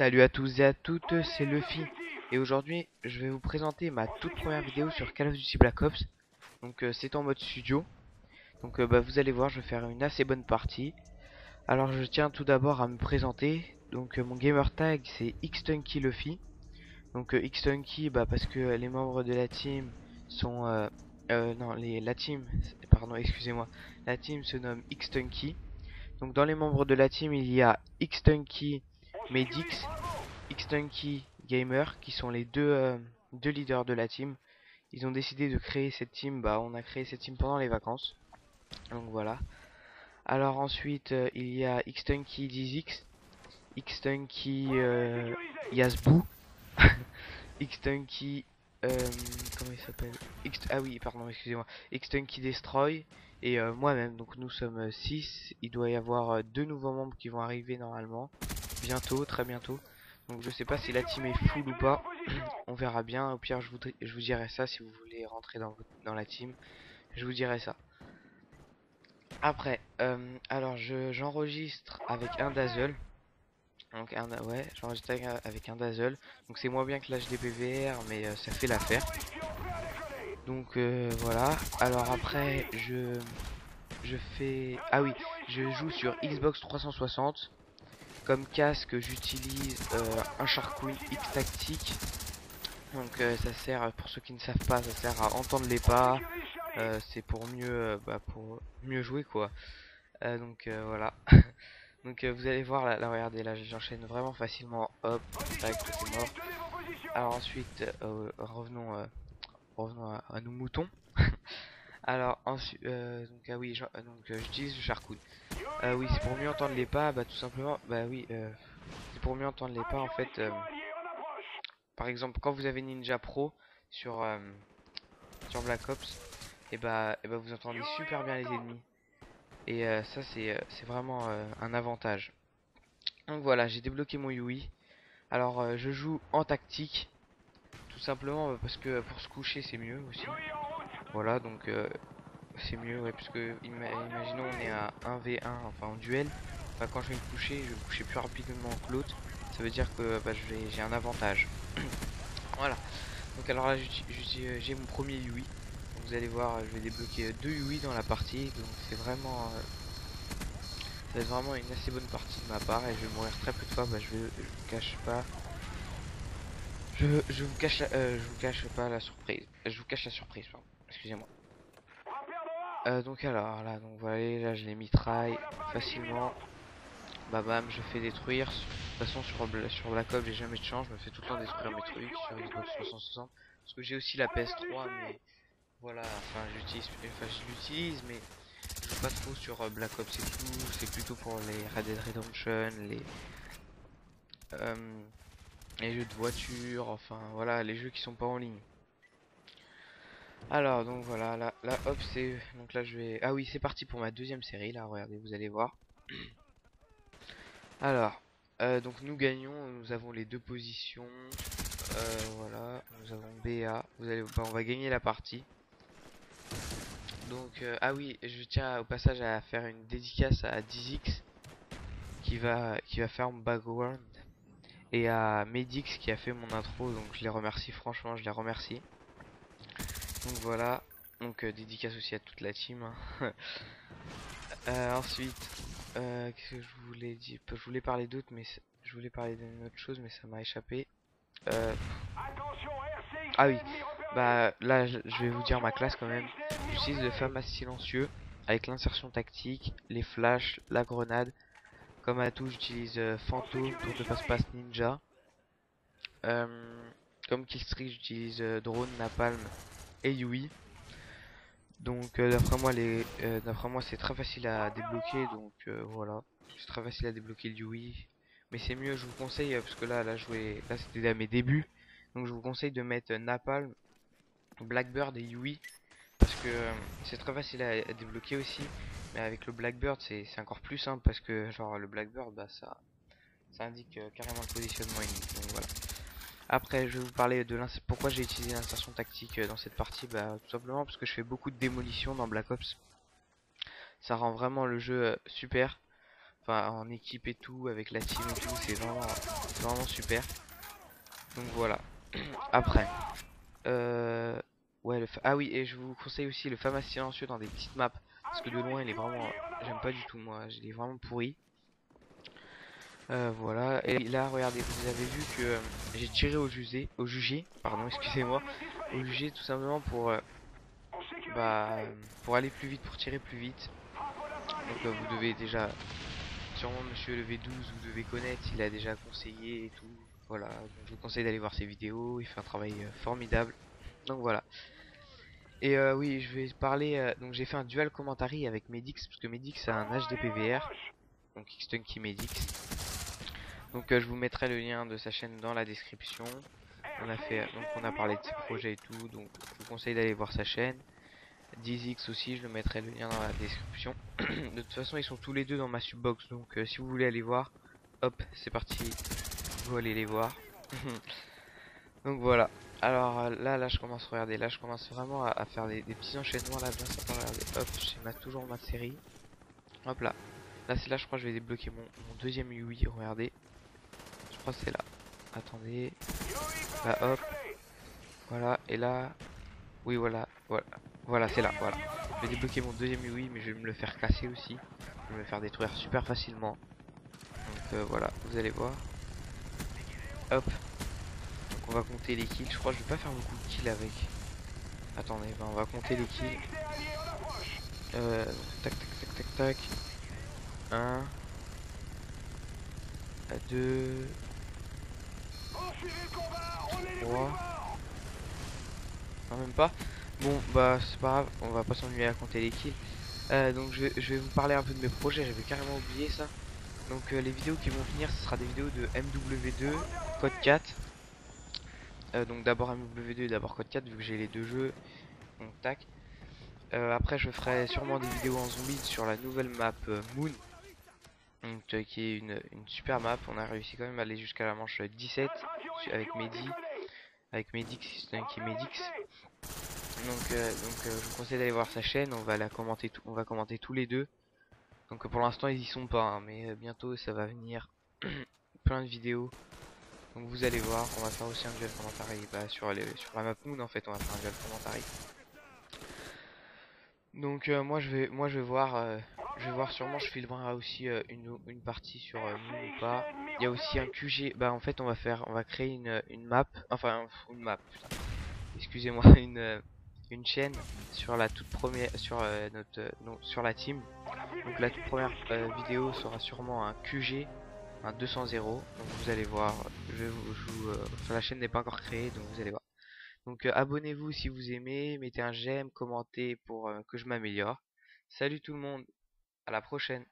Salut à tous et à toutes, c'est Luffy et aujourd'hui je vais vous présenter ma toute première vidéo sur Call of Duty Black Ops. Donc c'est en mode studio. Donc vous allez voir, je vais faire une assez bonne partie. Alors je tiens tout d'abord à me présenter. Donc mon gamer tag c'est Xtunky Luffy. Donc Xtunky parce que les membres de la team sont non la team pardon excusez-moi, la team se nomme Xtunky. Donc dans les membres de la team il y a Xtunky Medix, Xtunky Gamer qui sont les deux leaders de la team. Ils ont décidé de créer cette team, on a créé cette team pendant les vacances. Donc voilà. Alors ensuite il y a Xtunky DZX, Xtunky Yasbu, Xtunky comment il s'appelle, ah oui pardon excusez-moi, Xtunky Destroy et moi-même. Donc nous sommes 6. Il doit y avoir 2 nouveaux membres qui vont arriver normalement bientôt, très bientôt. Donc je sais pas si la team est full ou pas. On verra bien. Au pire je vous dirai ça si vous voulez rentrer dans la team. Je vous dirai ça. Après, alors j'enregistre avec un Dazzle. Donc ouais, j'enregistre avec un Dazzle. Donc c'est moins bien que l'HDPVR, mais ça fait l'affaire. Donc voilà. Alors après je fais, ah oui, je joue sur Xbox 360. Comme casque, j'utilise un Sharkun X Tactique. Donc ça sert, pour ceux qui ne savent pas, ça sert à entendre les pas. C'est pour mieux jouer quoi. Donc voilà. Donc vous allez voir là, regardez, là j'enchaîne vraiment facilement. Hop, tac, c'est mort. Alors ensuite revenons à nos moutons. Alors ensuite ah oui, j'utilise le Sharkun. Oui, c'est pour mieux entendre les pas, tout simplement. Oui, c'est pour mieux entendre les pas en fait. Par exemple, quand vous avez Ninja Pro sur sur Black Ops, et vous entendez super bien les ennemis. Et ça c'est vraiment un avantage. Donc voilà, j'ai débloqué mon Yui. Alors je joue en tactique, tout simplement parce que pour se coucher c'est mieux aussi. Voilà, donc c'est mieux, ouais, parce que imaginons on est à 1v1, enfin en duel. Quand je vais me coucher, je vais me coucher plus rapidement que l'autre. Ça veut dire que j'ai un avantage. Voilà. Donc alors là j'ai mon premier Yui. Donc, vous allez voir, je vais débloquer 2 Yui dans la partie. Donc c'est vraiment ça va être vraiment une assez bonne partie de ma part. Et je vais mourir très peu de fois. Je vous cache pas. Je vous cache pas la surprise. Je vous cache la surprise, pardon. Excusez-moi. Donc alors là, donc voilà, là je les mitraille facilement. Bam, je fais détruire. De toute façon sur Black Ops j'ai jamais de chance, je me fais tout le temps détruire mes trucs sur Xbox 360. Parce que j'ai aussi la PS3, mais voilà, je l'utilise, mais je joue pas trop sur Black Ops et tout. C'est plutôt pour les Red Dead Redemption, les jeux de voiture, enfin voilà, les jeux qui sont pas en ligne. Alors donc voilà, là hop, c'est donc là je vais, ah oui, c'est parti pour ma deuxième série. Là regardez, vous allez voir. Alors donc nous gagnons, nous avons les 2 positions. Voilà, nous avons BA, on va gagner la partie. Donc ah oui, je tiens au passage à faire une dédicace à DZX qui va faire mon background, et à Medix qui a fait mon intro. Donc je les remercie, franchement je les remercie. Donc voilà, donc dédicace aussi à toute la team, hein. Ensuite qu'est-ce que je voulais dire, je voulais parler d'autres, mais je voulais parler d'une autre chose, mais ça m'a échappé. Ah oui, là je vais vous dire ma classe quand même. J'utilise le FAMAS silencieux avec l'insertion tactique, les flashs, la grenade. Comme atout j'utilise fantôme, tour de passe-passe, ninja. Comme killstreak j'utilise drone, napalm et Yui. Donc d'après moi c'est très facile à débloquer. Donc voilà, c'est très facile à débloquer le Yui. Mais c'est mieux, je vous conseille, parce que là c'était à mes débuts. Donc je vous conseille de mettre Napalm, Blackbird et Yui. Parce que c'est très facile à débloquer aussi. Mais avec le Blackbird c'est encore plus simple, parce que genre le Blackbird ça indique carrément le positionnement ennemi. Donc voilà. Après je vais vous parler de pourquoi j'ai utilisé l'insertion tactique dans cette partie. Tout simplement parce que je fais beaucoup de démolition dans Black Ops. Ça rend vraiment le jeu super. enfin en équipe et tout, avec la team et tout, c'est vraiment super. Donc voilà. Après, ouais, ah oui, et je vous conseille aussi le FAMAS silencieux dans des petites maps, parce que de loin il est vraiment, j'aime pas du tout moi, il est vraiment pourri. Voilà, et là regardez, vous avez vu que j'ai tiré au jugé, pardon, excusez-moi, au jugé tout simplement bah, pour aller plus vite, pour tirer plus vite. Donc vous devez déjà, sûrement monsieur le V12, vous devez connaître, il a déjà conseillé et tout. Voilà, donc je vous conseille d'aller voir ses vidéos, il fait un travail formidable. Donc voilà. Et oui, je vais parler, donc j'ai fait un dual commentary avec Medix, parce que Medix a un HDPVR, donc Xtunky Medix. Donc je vous mettrai le lien de sa chaîne dans la description. On a parlé de ses projets et tout, donc je vous conseille d'aller voir sa chaîne. Dizix aussi, je le mettrai le lien dans la description. De toute façon, ils sont tous les deux dans ma subbox, donc si vous voulez aller voir, hop, c'est parti, vous allez les voir. Donc voilà. Alors là, je commence, regardez, là je commence vraiment à faire des petits enchaînements là, bien sympa, regardez, hop, j'ai toujours ma série. Hop là. Là c'est là, je crois que je vais débloquer mon deuxième UI, regardez. Je crois que c'est là. Attendez. Là hop. Voilà, et là. Oui voilà, voilà. Voilà, c'est là, voilà. Je vais débloquer mon deuxième UI, mais je vais me le faire casser aussi. Je vais me le faire détruire super facilement. Donc voilà, vous allez voir. Hop. Donc on va compter les kills. Je crois que je vais pas faire beaucoup de kills avec. Attendez, ben on va compter les kills. Tac tac tac tac tac. 1, 2, 3. Non, même pas. Bon, bah c'est pas grave, on va pas s'ennuyer à compter les kills. Donc je vais vous parler un peu de mes projets, j'avais carrément oublié ça. Donc les vidéos qui vont venir, ce sera des vidéos de MW2, Code 4. Donc d'abord MW2 et d'abord Code 4 vu que j'ai les deux jeux. Donc tac. Après je ferai sûrement des vidéos en zombie sur la nouvelle map Moon. Donc, qui est une super map. On a réussi quand même à aller jusqu'à la manche 17 avec Mehdi, avec Medix, qui est Medix. Donc je vous conseille d'aller voir sa chaîne. On va commenter tous les deux. Donc pour l'instant ils y sont pas, hein, mais bientôt ça va venir. Plein de vidéos. Donc vous allez voir. On va faire aussi un duel commentary sur la map Moon en fait. On va faire un duel commentary. Donc moi je vais voir. Je vais voir sûrement, je filmerai aussi une partie sur Moon ou pas. Il y a aussi un QG. Bah en fait on va créer une map. Enfin une map. Putain. Excusez-moi, une chaîne sur la toute première, sur non, sur la team. Donc la toute première vidéo sera sûrement un QG, un 200. Donc vous allez voir. Enfin, la chaîne n'est pas encore créée, donc vous allez voir. Donc abonnez-vous si vous aimez, mettez un j'aime, commentez pour que je m'améliore. Salut tout le monde, à la prochaine.